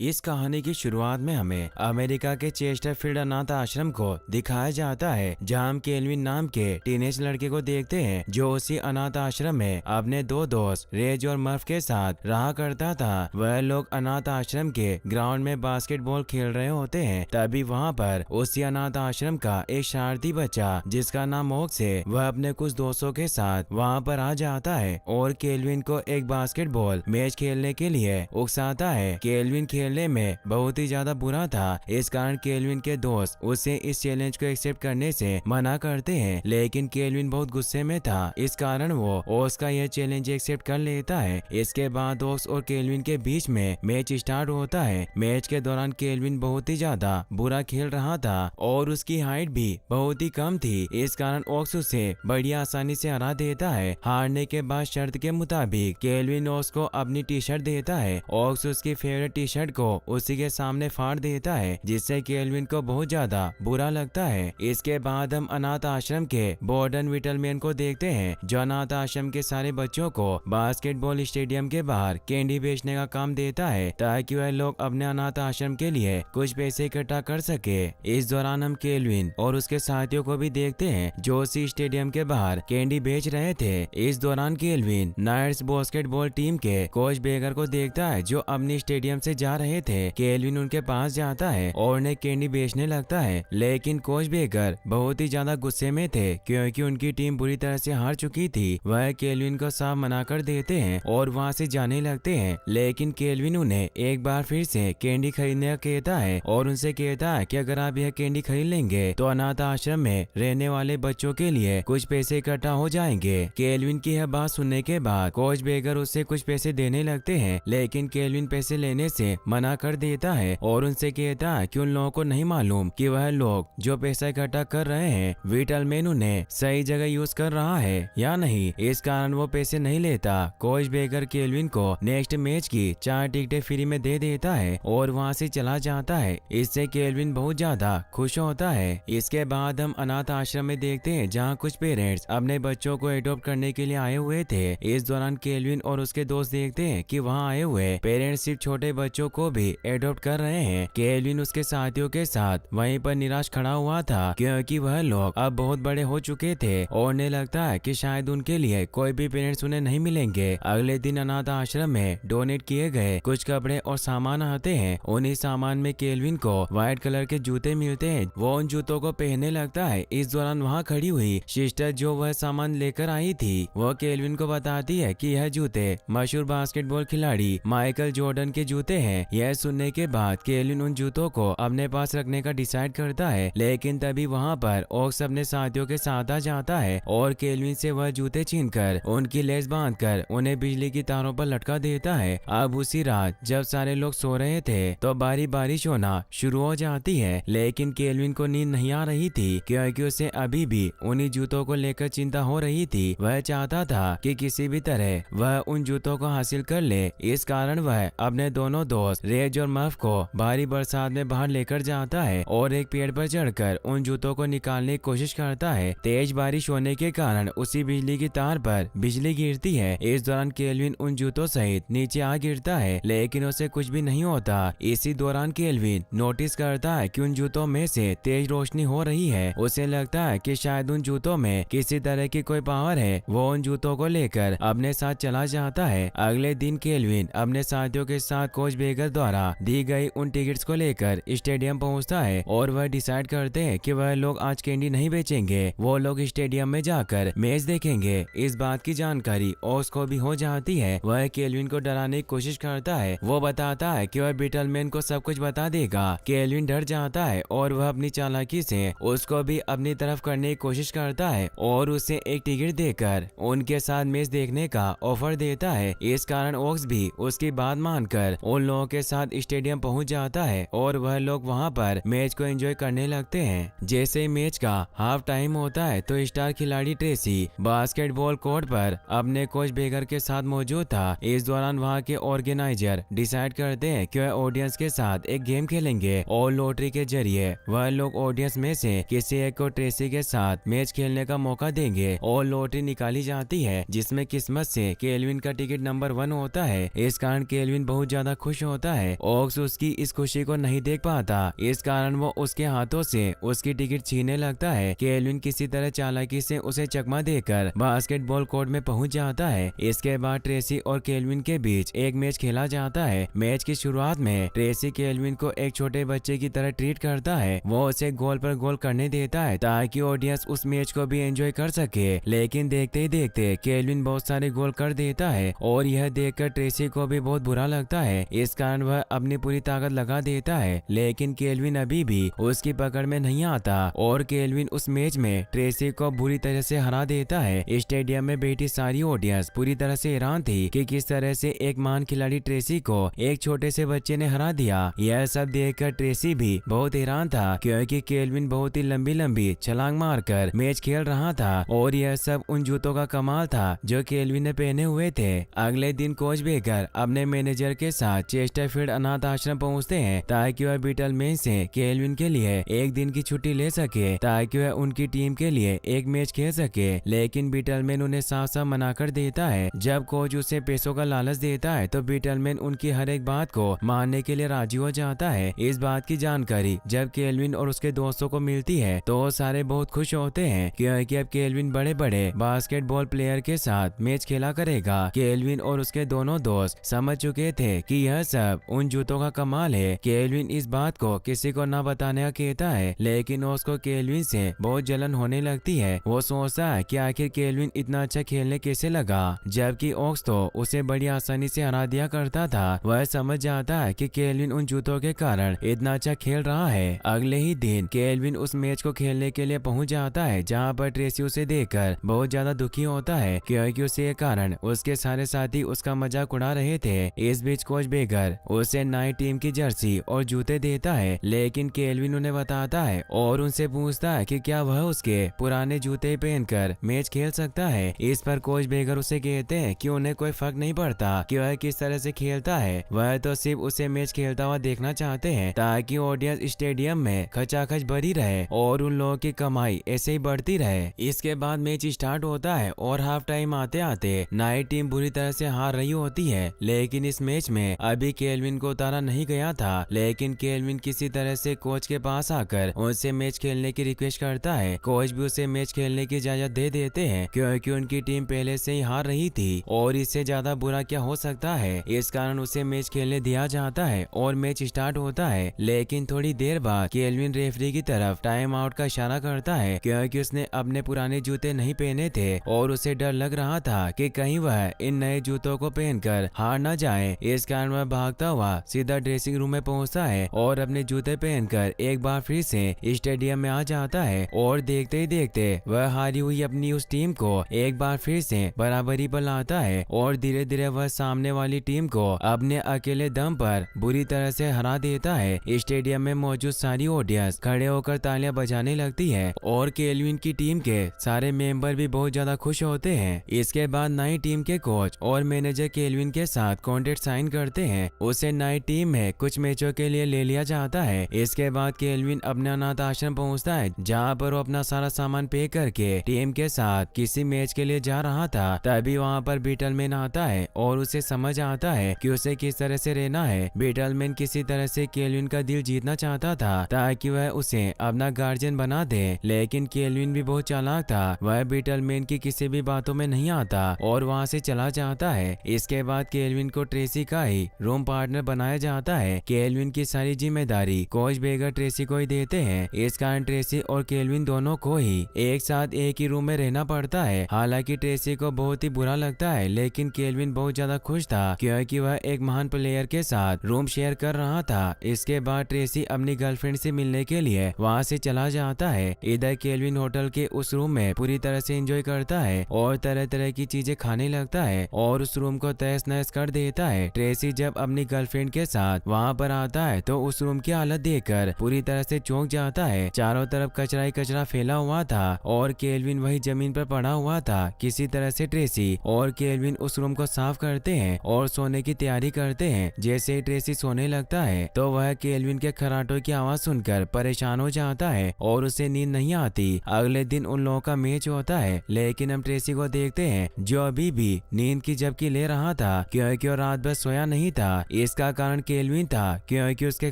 इस कहानी की शुरुआत में हमें अमेरिका के चेस्टरफील्ड अनाथ आश्रम को दिखाया जाता है, जहां हम केल्विन नाम के टीनेज लड़के को देखते हैं जो उसी अनाथ आश्रम में अपने दो दोस्त रेज और मर्फ के साथ रहा करता था। वह लोग अनाथ आश्रम के ग्राउंड में बास्केटबॉल खेल रहे होते हैं। तभी वहां पर उसी अनाथ आश्रम का एक शरारती बच्चा जिसका नाम ओक्स है, वह अपने कुछ दोस्तों के साथ वहां पर आ जाता है और केल्विन को एक बास्केटबॉल मैच खेलने के लिए उकसाता है। केल्विन खेलने में बहुत ही ज्यादा बुरा था, इस कारण केल्विन के दोस्त उसे इस चैलेंज को एक्सेप्ट करने से मना करते हैं, लेकिन केल्विन बहुत गुस्से में था, इस कारण वो ओक्स का यह चैलेंज एक्सेप्ट कर लेता है। इसके बाद ओक्स और केल्विन के बीच में मैच स्टार्ट होता है। मैच के दौरान केल्विन बहुत ही ज्यादा बुरा खेल रहा था और उसकी हाइट भी बहुत ही कम थी, इस कारण ओक्स उसे बड़ी आसानी से हरा देता है। हारने के बाद शर्त के मुताबिक केल्विन ओक्स को अपनी टी शर्ट देता है। ओक्स उसकी फेवरेट टी शर्ट को उसी के सामने फाड़ देता है, जिससे केल्विन को बहुत ज्यादा बुरा लगता है। इसके बाद हम अनाथ आश्रम के बॉर्डन विटलमैन को देखते हैं, जो अनाथ आश्रम के सारे बच्चों को बास्केटबॉल स्टेडियम के बाहर कैंडी बेचने का काम देता है, ताकि वह लोग अपने अनाथ आश्रम के लिए कुछ पैसे इकट्ठा कर सके। इस दौरान हम केल्विन और उसके साथियों को भी देखते हैं जो उसी स्टेडियम के बाहर कैंडी बेच रहे थे। इस दौरान केल्विन नाइट्स बास्केटबॉल टीम के कोच बेगर को देखता है, जो अपनी स्टेडियम से जा रहे थे। केल्विन उनके पास जाता है और उन्हें कैंडी बेचने लगता है, लेकिन कोच बेगर बहुत ही ज्यादा गुस्से में थे क्योंकि उनकी टीम बुरी तरह से हार चुकी थी। वह केल्विन को साफ मना कर देते हैं और वहां से जाने लगते हैं, लेकिन केल्विन उन्हें एक बार फिर से कैंडी खरीदने का कहता है और उनसे कहता है कि अगर आप यह कैंडी खरीद लेंगे तो अनाथ आश्रम में रहने वाले बच्चों के लिए कुछ पैसे इकट्ठा हो जाएंगे। केल्विन की यह बात सुनने के बाद कोच बेगर उससे कुछ पैसे देने लगते हैं, लेकिन केल्विन पैसे लेने से मना कर देता है और उनसे कहता है कि उन लोगों को नहीं मालूम कि वह लोग जो पैसा इकट्ठा कर रहे हैं विटलमैन उन्हें सही जगह यूज कर रहा है या नहीं, इस कारण वो पैसे नहीं लेता। कोच बेगर केल्विन को नेक्स्ट मैच की 4 टिकटें फ्री में दे देता है और वहाँ से चला जाता है। इससे केल्विन बहुत ज्यादा खुश होता है। इसके बाद हम अनाथ आश्रम में देखते हैं, जहाँ कुछ पेरेंट्स अपने बच्चों को एडॉप्ट करने के लिए आए हुए थे। इस दौरान केल्विन और उसके दोस्त देखते हैं कि वहाँ आए हुए पेरेंट्स सिर्फ छोटे बच्चों को भी एडॉप्ट कर रहे हैं। केल्विन उसके साथियों के साथ वहीं पर निराश खड़ा हुआ था, क्योंकि वह लोग अब बहुत बड़े हो चुके थे और उन्हें लगता है कि शायद उनके लिए कोई भी पेरेंट्स उन्हें नहीं मिलेंगे। अगले दिन अनाथ आश्रम में डोनेट किए गए कुछ कपड़े और सामान आते हैं। उन्हीं सामान में केल्विन को व्हाइट कलर के जूते मिलते हैं, वो उन जूतों को पहनने लगता है। इस दौरान वहाँ खड़ी हुई सिस्टर जो वह सामान लेकर आई थी, वो केल्विन को बताती है कि यह जूते मशहूर बास्केटबॉल खिलाड़ी माइकल जॉर्डन के जूते हैं। यह सुनने के बाद केल्विन उन जूतों को अपने पास रखने का डिसाइड करता है, लेकिन तभी वहाँ पर ओक्स अपने साथियों के साथ आ जाता है और केल्विन से वह जूते छीनकर उनकी लेस बांधकर उन्हें बिजली की तारों पर लटका देता है। अब उसी रात जब सारे लोग सो रहे थे तो बारिश होना शुरू हो जाती है, लेकिन केल्विन को नींद नहीं आ रही थी क्योंकि उसे अभी भी उन्हीं जूतों को लेकर चिंता हो रही थी। वह चाहता था कि किसी भी तरह वह उन जूतों को हासिल कर ले, इस कारण वह अपने दोनों दोस्त रेज और मर्फ को भारी बरसात में बाहर लेकर जाता है और एक पेड़ पर चढ़कर उन जूतों को निकालने की कोशिश करता है। तेज बारिश होने के कारण उसी बिजली की तार पर बिजली गिरती है। इस दौरान केल्विन उन जूतों सहित नीचे आ गिरता है, लेकिन उसे कुछ भी नहीं होता। इसी दौरान केल्विन नोटिस करता है कि उन जूतों में से तेज रोशनी हो रही है। उसे लगता है कि शायद उन जूतों में किसी तरह की कोई पावर है। वो उन जूतों को लेकर अपने साथ चला जाता है। अगले दिन केल्विन अपने साथियों के साथ कोच बेगर द्वारा दी गई उन टिकट्स को लेकर स्टेडियम पहुंचता है और वह डिसाइड करते हैं कि वह लोग आज कैंडी नहीं बेचेंगे, वो लोग स्टेडियम में जाकर मैच देखेंगे। इस बात की जानकारी ओक्स को भी हो जाती है। वह केल्विन को डराने की कोशिश करता है। वो बताता है कि वह बिटलमैन को सब कुछ बता देगा। केल्विन डर जाता है और वह अपनी चालाकी से उसको भी अपनी तरफ करने की कोशिश करता है और उसे एक टिकट देकर उनके साथ मैच देखने का ऑफर देता है। इस कारण ओक्स भी उसकी बात मानकर उन लोगों के साथ स्टेडियम पहुंच जाता है और वह लोग वहां पर मैच को एंजॉय करने लगते हैं। जैसे मैच का हाफ टाइम होता है तो स्टार खिलाड़ी ट्रेसी बास्केटबॉल कोर्ट पर अपने कोच बेगर के साथ मौजूद था। इस दौरान वहां के ऑर्गेनाइजर डिसाइड करते हैं कि वह ऑडियंस के साथ एक गेम खेलेंगे और लॉटरी के जरिए वह लोग ऑडियंस में से किसी एक को ट्रेसी के साथ मैच खेलने का मौका देंगे और लॉटरी निकाली जाती है, जिसमें किस्मत से केल्विन का टिकट नंबर 1 होता है। इस कारण केल्विन बहुत ज्यादा खुश होता जाता है। ओक्स उसकी इस खुशी को नहीं देख पाता, इस कारण वो उसके हाथों से उसकी टिकट छीनने लगता है। केल्विन किसी तरह चालाकी से उसे चकमा देकर बास्केटबॉल कोर्ट में पहुंच जाता है। इसके बाद ट्रेसी और केल्विन के बीच एक मैच खेला जाता है। मैच की शुरुआत में ट्रेसी केल्विन को एक छोटे बच्चे की तरह ट्रीट करता है। वो उसे गोल पर गोल करने देता है ताकि ऑडियंस उस मैच को भी एंजॉय कर सके। लेकिन देखते ही देखते केल्विन बहुत सारे गोल कर देता है और यह देखकर ट्रेसी को भी बहुत बुरा लगता है। इस कारण वह अपनी पूरी ताकत लगा देता है, लेकिन केल्विन अभी भी उसकी पकड़ में नहीं आता और केल्विन उस मैच में ट्रेसी को बुरी तरह से हरा देता है। स्टेडियम में बैठी सारी ऑडियंस पूरी तरह से हैरान थी कि किस तरह से एक महान खिलाड़ी ट्रेसी को एक छोटे से बच्चे ने हरा दिया। यह सब देखकर ट्रेसी भी बहुत हैरान था, क्योंकि केल्विन बहुत ही लंबी लंबी छलांग मारकर मैच खेल रहा था और यह सब उन जूतों का कमाल था जो केल्विन ने पहने हुए थे। अगले दिन कोच बेकर अपने मैनेजर के साथ चेस्टरफील्ड अनाथ आश्रम पहुँचते हैं ताकि वह बीटलमैन से केल्विन के लिए एक दिन की छुट्टी ले सके ताकि वह उनकी टीम के लिए एक मैच खेल सके। लेकिन बीटलमैन उन्हें साफ साफ मना कर देता है। जब कोच उसे पैसों का लालच देता है तो बीटलमैन उनकी हर एक बात को मानने के लिए राजी हो जाता है। इस बात की जानकारी जब केल्विन और उसके दोस्तों को मिलती है तो सारे बहुत खुश होते हैं, क्योंकि अब केल्विन बड़े बड़े बास्केटबॉल प्लेयर के साथ मैच खेला करेगा। केल्विन और उसके दोनों दोस्त समझ चुके थे कि यह सब उन जूतों का कमाल है। केल्विन इस बात को किसी को न बताने का कहता है, लेकिन उसको केल्विन से बहुत जलन होने लगती है। वो सोचता है कि आखिर केल्विन इतना अच्छा खेलने कैसे लगा, जबकि ओक्स तो उसे बड़ी आसानी से हरा दिया करता था। वह समझ जाता है कि केल्विन उन जूतों के कारण इतना अच्छा खेल रहा है। अगले ही दिन केल्विन उस मैच को खेलने के लिए पहुंच जाता है, जहां पर ट्रेसी उसे देखकर बहुत ज्यादा दुखी होता है, क्योंकि उसके कारण उसके सारे साथी उसका मजाक उड़ा रहे थे। इस बीच कोच बेगर उसे नई टीम की जर्सी और जूते देता है, लेकिन केल्विन उन्हें बताता है और उनसे पूछता है कि क्या वह उसके पुराने जूते पहनकर मैच खेल सकता है। इस पर कोच बेगर उसे कहते हैं कि उन्हें कोई फर्क नहीं पड़ता कि वह किस तरह से खेलता है, वह तो सिर्फ उसे मैच खेलता हुआ देखना चाहते हैं ताकि ऑडियंस स्टेडियम में खचाखच भरी रहे और उन लोगों की कमाई ऐसे ही बढ़ती रहे। इसके बाद मैच स्टार्ट होता है और हाफ टाइम आते आते नई टीम बुरी तरह से हार रही होती है। लेकिन इस मैच में अभी केल्विन को उतारा नहीं गया था, लेकिन केल्विन किसी तरह से कोच के पास आकर उनसे मैच खेलने की रिक्वेस्ट करता है। कोच भी उसे मैच खेलने की इजाजत दे देते हैं, क्योंकि उनकी टीम पहले से ही हार रही थी और इससे ज्यादा बुरा क्या हो सकता है। इस कारण उसे मैच खेलने दिया जाता है और मैच स्टार्ट होता है। लेकिन थोड़ी देर बाद केल्विन रेफरी की तरफ टाइम आउट का इशारा करता है, क्योंकि उसने अपने पुराने जूते नहीं पहने थे और उसे डर लग रहा था कि कहीं वह इन नए जूतों को पहनकर हार न जाए। इस कारण वह भागता हुआ सीधा ड्रेसिंग रूम में पहुंचता है और अपने जूते पहनकर एक बार फिर से स्टेडियम में आ जाता है और देखते ही देखते वह हारी हुई अपनी उस टीम को एक बार फिर से बराबरी पर लाता है और धीरे धीरे वह सामने वाली टीम को अपने अकेले दम पर बुरी तरह से हरा देता है। स्टेडियम में मौजूद सारी ऑडियंस खड़े होकर तालियां बजाने लगती है और केल्विन की टीम के सारे मेंबर भी बहुत ज्यादा खुश होते हैं। इसके बाद नई टीम के कोच और मैनेजर केल्विन के साथ कॉन्ट्रैक्ट साइन करते हैं। उसे नई टीम में कुछ मैचों के लिए ले लिया जाता है। इसके बाद केल्विन अपने अनाथ आश्रम पहुंचता है, जहां पर वो अपना सारा सामान पे करके टीम के साथ किसी मैच के लिए जा रहा था। तभी वहां पर बीटलमैन आता है और उसे समझ आता है कि उसे किस तरह से रहना है। बीटलमैन किसी तरह से केल्विन का दिल जीतना चाहता था ताकि वह उसे अपना गार्जियन बना दे, लेकिन केल्विन भी बहुत चालाक था। वह बीटलमैन की किसी भी बातों में नहीं आता और वहां से चला जाता है। इसके बाद केल्विन को ट्रेसी का ही रूम पार्टनर बनाया जाता है। केल्विन की सारी जिम्मेदारी कोच बेगर ट्रेसी को ही देते हैं। इस कारण ट्रेसी और केल्विन दोनों को ही एक साथ एक ही रूम में रहना पड़ता है। हालांकि ट्रेसी को बहुत ही बुरा लगता है, लेकिन केल्विन बहुत ज्यादा खुश था क्योंकि वह एक महान प्लेयर के साथ रूम शेयर कर रहा था। इसके बाद ट्रेसी अपनी गर्लफ्रेंड से मिलने के लिए वहां से चला जाता है। इधर केल्विन होटल के उस रूम में पूरी तरह से एंजॉय करता है और तरह तरह की चीजें खाने लगता है और उस रूम को तहस नहस कर देता है। ट्रेसी जब अपनी गर्लफ्रेंड के साथ वहां पर आता है तो उस रूम की हालत देखकर पूरी तरह से चौंक जाता है। चारों तरफ कचरा ही कचरा फैला हुआ था और केल्विन वही जमीन पर पड़ा हुआ था। किसी तरह से ट्रेसी और केल्विन उस रूम को साफ करते हैं और सोने की तैयारी करते हैं। जैसे ही ट्रेसी सोने लगता है तो वह केल्विन के खर्राटों की आवाज सुनकर परेशान हो जाता है और उसे नींद नहीं आती। अगले दिन उन लोगों का मैच होता है, लेकिन हम ट्रेसी को देखते हैं जो अभी भी नींद की झपकी ले रहा था क्योंकि वो रात भर सोया नहीं था। इसका कारण केल्विन था, क्योंकि उसके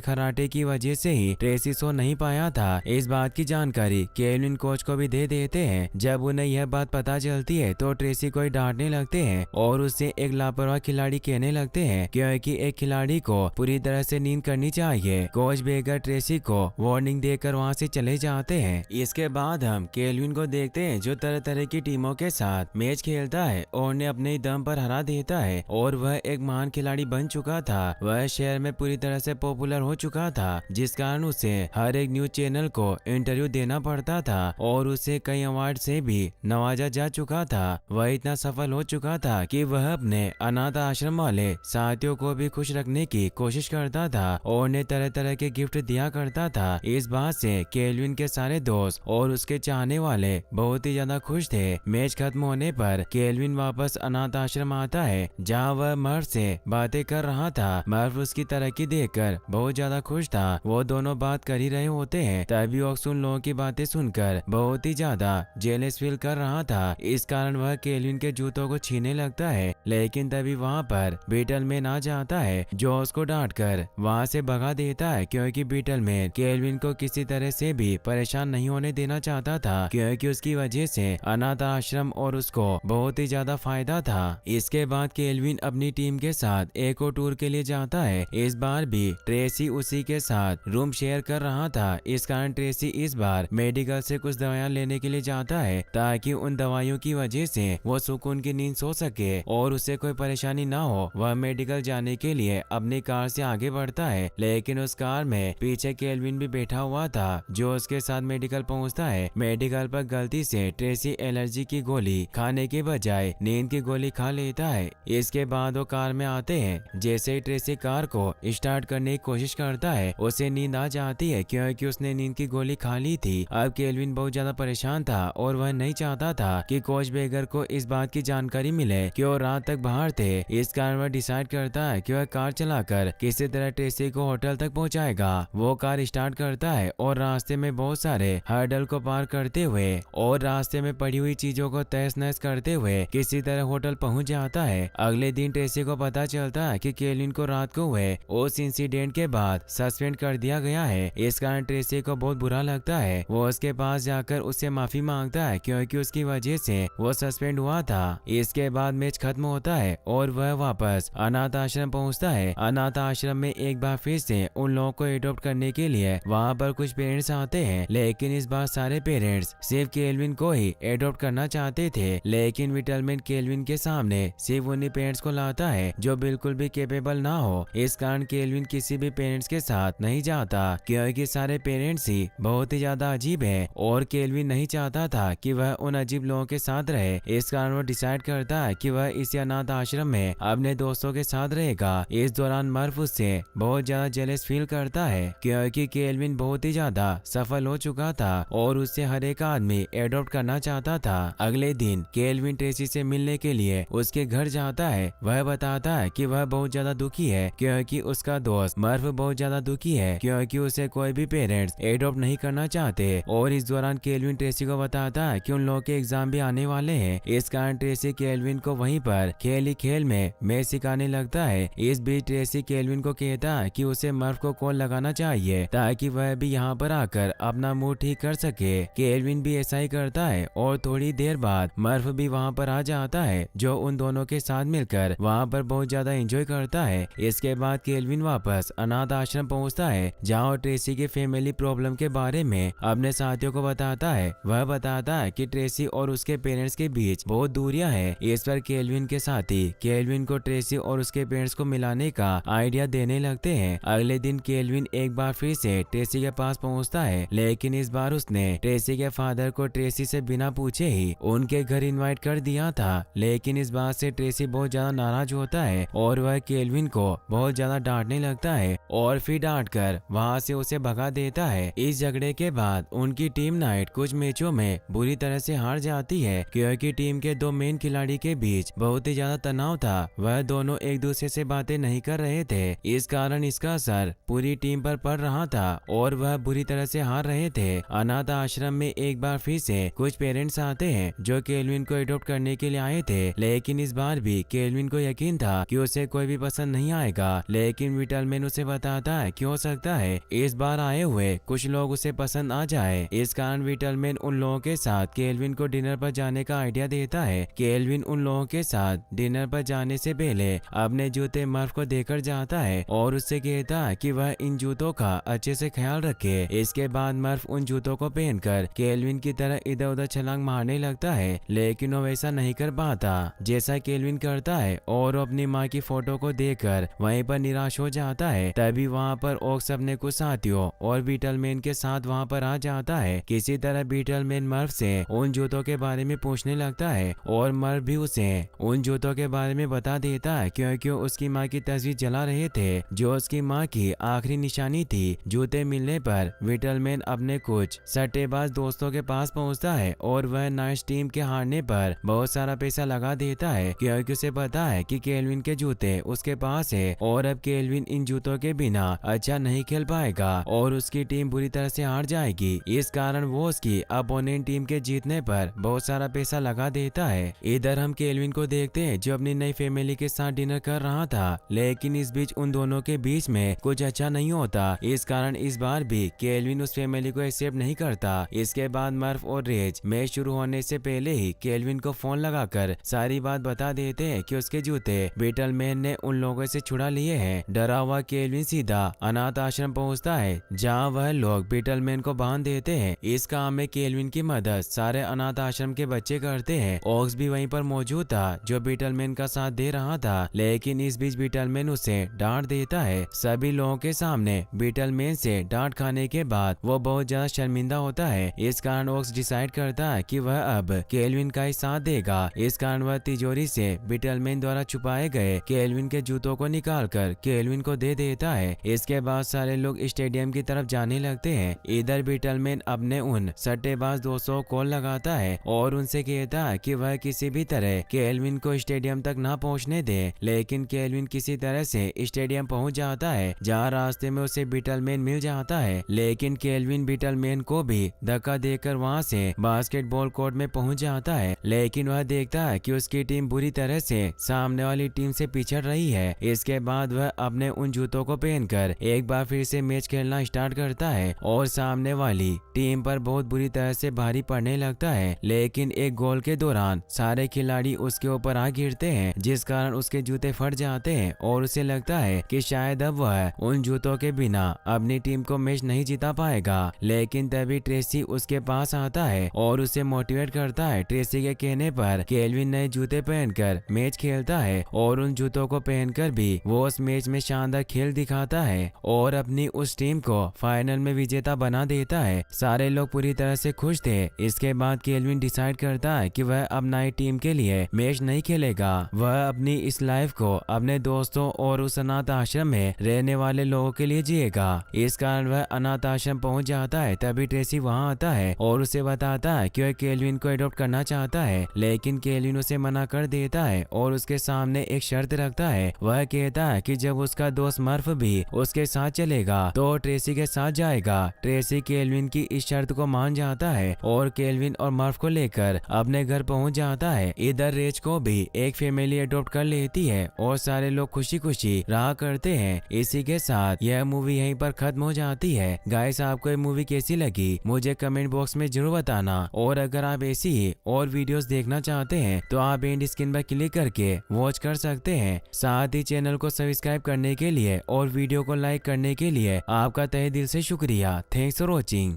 कराटे की वजह से ही ट्रेसी सो नहीं पाया था। इस बात की जानकारी केल्विन कोच को भी दे देते हैं। जब उन्हें यह बात पता चलती है तो ट्रेसी को डांटने लगते हैं और उससे एक लापरवाह खिलाड़ी कहने लगते हैं, क्योंकि एक खिलाड़ी को पूरी तरह से नींद करनी चाहिए। कोच बेगर ट्रेसी को वार्निंग देकर वहां से चले जाते हैं। इसके बाद हम केल्विन को देखते हैं जो तरह तरह की टीमों के साथ मैच खेलता है और उन्हें अपने ही दम पर हरा देता है और वह एक महान खिलाड़ी बन चुका था। वह शहर में पूरी तरह से पॉपुलर हो चुका था, जिस कारण उसे हर एक न्यूज चैनल को इंटरव्यू देना पड़ता था और उसे कई अवार्ड से भी नवाजा जा चुका था। वह इतना सफल हो चुका था कि वह अपने अनाथ आश्रम वाले साथियों को भी खुश रखने की कोशिश करता था और उन्हें तरह तरह के गिफ्ट दिया करता था। इस बात से केल्विन के सारे दोस्त और उसके चाहने वाले बहुत ही ज्यादा खुश थे। मैच खत्म होने पर केल्विन वापस अनाथ आश्रम आता है, जहाँ वह मर्फ से बातें कर रहा था। मर्फ उसकी तरक्की देखकर बहुत ज्यादा खुश था। वो दोनों बात कर ही रहे होते हैं, तभी ओक्स उन लोगों की बातें सुनकर बहुत ही ज्यादा जेलस फील कर रहा था। इस कारण वह केल्विन के जूतों को छीनने लगता है, लेकिन तभी वहाँ पर बीटलमैन आ जाता है जो उसको डांट कर वहाँ से भगा देता है, क्योंकि बीटलमैन केल्विन को किसी तरह से भी परेशान नहीं होने देना चाहता था, क्योंकि उसकी वजह से अनाथ आश्रम और उसको बहुत ही ज्यादा फायदा था। इसके बाद केल्विन अपनी टीम के साथ एक और टूर के लिए जाता है। इस बार भी ट्रेसी उसी के साथ रूम शेयर कर रहा था। इस कारण ट्रेसी इस बार मेडिकल से कुछ दवाइयाँ लेने के लिए जाता है, ताकि उन दवाइयों की वजह से वो सुकून की नींद सो सके और उसे कोई परेशानी ना हो। वह मेडिकल जाने के लिए अपनी कार से आगे बढ़ता है, लेकिन उस कार में पीछे केल्विन भी बैठा हुआ था जो उसके साथ मेडिकल पहुंचता है। मेडिकल पर गलती से ट्रेसी एलर्जी की गोली खाने के बजाय नींद की गोली खा लेता है। इसके बाद वो कार में आते हैं। जैसे ही ट्रेसी कार को स्टार्ट करने की कोशिश करता है, उसे नींद आ जाती है, क्योंकि उसने नींद की गोली खा ली थी। अब केल्विन बहुत ज्यादा परेशान था और वह नहीं चाहता था कि कोच बेगर को इस बात की जानकारी मिले कि वो रात तक बाहर थे। इस कारण वह डिसाइड करता है कि वह कार चलाकर किसी तरह ट्रेसी को होटल तक पहुंचाएगा। वो कार स्टार्ट करता है और रास्ते में बहुत सारे हर्डल को पार करते हुए और रास्ते में पड़ी हुई चीजों को तहस नहस करते हुए किसी तरह होटल पहुंच जाता है। अगले दिन ट्रेसी को पता चलता है कि केल्विन को रात को हुए उस इंसिडेंट के बाद सस्पेंड कर दिया गया है। इस कारण ट्रेसी को बहुत बुरा लगता है। वो उसके पास जाकर उससे माफी मांगता है, क्योंकि उसकी वजह से वो सस्पेंड हुआ था। इसके बाद मैच खत्म होता है और वह वापस अनाथ आश्रम पहुंचता है। अनाथ आश्रम में एक बार फिर से उन लोगों को एडॉप्ट करने के लिए वहां पर कुछ पेरेंट्स आते हैं, लेकिन इस बार सारे पेरेंट्स सिर्फ केल्विन को ही एडॉप्ट करना चाहते थे। लेकिन विटलमैन केल्विन के सामने सिर्फ उन्हीं पेरेंट्स को लाता है जो बिल्कुल भी कैपेबल ना हो। इस कारण केल्विन किसी भी पेरेंट्स के साथ नहीं जाता, क्योंकि सारे पेरेंट्स ही बहुत ही ज्यादा अजीब है और केल्विन नहीं चाहता था कि वह उन अजीब लोगों के साथ रहे। इस कारण वो डिसाइड करता है कि वह इसी अनाथ आश्रम में अपने दोस्तों के साथ रहेगा। इस दौरान मर्फ उससे बहुत ज्यादा जेलस फील करता है, क्योंकि केल्विन बहुत ही ज्यादा सफल हो चुका था और उससे हर एक आदमी एडॉप्ट करना चाहता था। अगले दिन केल्विन ट्रेसी से मिलने के लिए उसके घर जाता है। वह बताता है कि वह बहुत ज्यादा दुखी है, क्योंकि उसका दोस्त मर्फ बहुत ज्यादा दुखी है, क्योंकि उसे कोई भी पेरेंट्स एडॉप्ट नहीं करना चाहते। और इस दौरान केल्विन ट्रेसी को बताता है कि उन लोगों के एग्जाम भी आने वाले हैं। इस कारण ट्रेसी केल्विन को वहीं पर खेल ही खेल में मैच सिखाने लगता है। इस बीच ट्रेसी केल्विन को कहता है कि उसे मर्फ को कॉल लगाना चाहिए, ताकि वह भी यहाँ पर आकर अपना मूड ठीक कर सके। केल्विन भी ऐसा ही करता है और थोड़ी देर बाद मर्फ भी वहाँ पर आ जाता है, जो उन दोनों के साथ मिलकर वहाँ पर बहुत ज्यादा एंजॉय करता है। इसके बाद केल्विन वापस अनाथ आश्रम पहुँचता है, जहाँ ट्रेसी के फैमिली प्रॉब्लम के बारे में अपने साथियों को बताता है। वह बताता है कि ट्रेसी और उसके पेरेंट्स के बीच बहुत दूरियां हैं। इस पर केल्विन के साथी केल्विन को ट्रेसी और उसके पेरेंट्स को मिलाने का आइडिया देने लगते हैं। अगले दिन केल्विन एक बार फिर से ट्रेसी के पास पहुंचता है, लेकिन इस बार उसने ट्रेसी के फादर को ट्रेसी से बिना पूछे ही उनके घर इनवाइट कर दिया था। लेकिन इस बात से ट्रेसी बहुत ज्यादा नाराज होता है और वह केल्विन को बहुत ज्यादा डांटने लगता है और फिर डांट कर वहाँ से उसे भगा देता है। इस झगड़े के बाद उनकी टीम नाइट कुछ मैचों में बुरी तरह से हार जाती है, क्योंकि टीम के दो मेन खिलाड़ी के बीच बहुत ही ज्यादा तनाव था। वह दोनों एक दूसरे से बातें नहीं कर रहे थे। इस कारण इसका असर पूरी टीम पर पड़ रहा था और वह बुरी तरह से हार रहे थे। अनाथ आश्रम में एक बार फिर से कुछ पेरेंट्स आते हैं जो केल्विन को एडॉप्ट करने के लिए आए थे, लेकिन इस बार भी केल्विन को यकीन था कि उसे कोई भी पसंद पसंद नहीं आएगा, लेकिन विटलमैन उसे बताता है कि हो सकता है इस बार आए हुए कुछ लोग उसे पसंद आ जाए। इस कारण विटलमैन उन लोगों के साथ केल्विन को डिनर पर जाने का आइडिया देता है। केल्विन उन लोगों के साथ डिनर पर जाने से पहले अपने जूते मर्फ को देकर जाता है और उससे कहता है कि वह इन जूतों का अच्छे से ख्याल रखे। इसके बाद मर्फ उन जूतों को पहनकर केल्विन की तरह इधर उधर छलांग मारने लगता है, लेकिन वो वैसा नहीं कर पाता जैसा केल्विन करता है और वो अपनी माँ की फोटो को देखकर वहीं पर निराश हो जाता है। तभी वहाँ पर ओक्स अपने कुछ साथियों और बीटलमैन के साथ वहाँ पर आ जाता है। किसी तरह बीटलमैन मर्फ से उन जूतों के बारे में पूछने लगता है और मर्फ भी उसे उन जूतों के बारे में बता देता है, क्योंकि उसकी माँ की तस्वीर जला रहे थे जो उसकी माँ की आखिरी निशानी थी। जूते मिलने पर बीटलमैन अपने कुछ सट्टेबाज दोस्तों के पास पहुँचता है और वह नाइस टीम के हारने पर बहुत सारा पैसा लगा देता है, क्योंकि उसे पता है कि केल्विन के जूते उसके पास है और अब केल्विन इन जूतों के बिना अच्छा नहीं खेल पाएगा और उसकी टीम बुरी तरह से हार जाएगी। इस कारण वो उसकी अपोनेंट टीम के जीतने पर बहुत सारा पैसा लगा देता है। इधर हम केल्विन को देखते हैं जो अपनी नई फैमिली के साथ डिनर कर रहा था, लेकिन इस बीच उन दोनों के बीच में कुछ अच्छा नहीं होता। इस कारण इस बार भी केल्विन उस फैमिली को एक्सेप्ट नहीं करता। इसके बाद मर्फ और रेज मैच शुरू होने से पहले ही केल्विन को फोन लगाकर सारी बात बता देते हैं कि उसके जूते बीटलमैन ने उन लोगों से छुड़ा लिए हैं। डरा हुआ केल्विन सीधा अनाथ आश्रम पहुंचता है, जहां वह लोग बीटलमैन को बांध देते हैं। इस काम में केल्विन की मदद सारे अनाथ आश्रम के बच्चे करते हैं। ओक्स भी वहीं पर मौजूद था जो बीटलमैन का साथ दे रहा था, लेकिन इस बीच बीटलमैन उसे डांट देता है। सभी लोगों के सामने बीटलमैन से डांट खाने के बाद वो बहुत ज्यादा शर्मिंदा होता है। इस कारण ओक्स डिसाइड करता है कि वह अब केल्विन का ही साथ देगा। इस कारण वह तिजोरी से बीटलमैन द्वारा छुपाए गए केल्विन के जूतों को निकालकर केल्विन को दे देता है। इसके बाद सारे लोग स्टेडियम की तरफ जाने लगते हैं। इधर बीटलमैन अपने उन सट्टेबाज दोस्तों को कॉल लगाता है और उनसे कहता है कि वह किसी भी तरह केल्विन को स्टेडियम तक ना पहुंचने दे, लेकिन केल्विन किसी तरह से स्टेडियम पहुंच जाता है, जहां रास्ते में उसे बीटलमैन मिल जाता है। लेकिन केल्विन बीटलमैन को भी धक्का देकर वहां से बास्केटबॉल कोर्ट में पहुंच जाता है, लेकिन वह देखता है कि उसकी टीम बुरी तरह से सामने वाली टीम से पिछड़ रही है। इसके बाद वह अपने उन जूतों को पहनकर एक बार फिर से मैच खेलना स्टार्ट करता है और सामने वाली टीम पर बहुत बुरी तरह से भारी पड़ने लगता है। लेकिन एक गोल के दौरान सारे खिलाड़ी उसके ऊपर आ गिरते हैं, जिस कारण उसके जूते फट जाते हैं और उसे लगता है कि शायद अब वह उन जूतों के बिना अपनी टीम को मैच नहीं जीता पाएगा। लेकिन तभी ट्रेसी उसके पास आता है और उसे मोटिवेट करता है। ट्रेसी के कहने पर केल्विन नए जूते पहनकर मैच खेलता है और उन जूतों को पहनकर भी वो उस मैच में शानदार खेल दिखाता है और अपनी उस टीम को फाइनल में विजेता बना देता है। सारे लोग पूरी तरह से खुश थे। इसके बाद केल्विन डिसाइड करता है कि वह अब नई टीम के लिए मैच नहीं खेलेगा। वह अपनी इस लाइफ को अपने दोस्तों और उस अनाथ आश्रम में रहने वाले लोगों के लिए जिएगा। इस कारण वह अनाथ आश्रम पहुंच जाता है। तभी ट्रेसी वहां आता है और उसे बताता है कि वह केल्विन को एडॉप्ट करना चाहता है, लेकिन केल्विन उसे मना कर देता है और उसके सामने एक शर्त रखता है। वह कहता है कि जब उसका दोस्त मर्फ भी उसके साथ चलेगा तो ट्रेसी के साथ जाएगा। ट्रेसी केल्विन की इस शर्त को मान जाता है और केल्विन और मर्फ को लेकर अपने घर पहुंच जाता है। इधर रेज को भी एक फैमिली एडॉप्ट कर लेती है और सारे लोग खुशी खुशी रहा करते हैं। इसी के साथ यह मूवी यहीं पर खत्म हो जाती है। गाइस, आपको ये मूवी कैसी लगी मुझे कमेंट बॉक्स में जरूर बताना, और अगर आप ऐसी ही और वीडियोस देखना चाहते हैं तो आप एंड स्क्रीन पर क्लिक करके वॉच कर सकते हैं। साथ ही चैनल को सब्सक्राइब करने के लिए और वीडियो को लाइक करने के लिए आपका तहे दिल से शुक्रिया। Thanks for watching.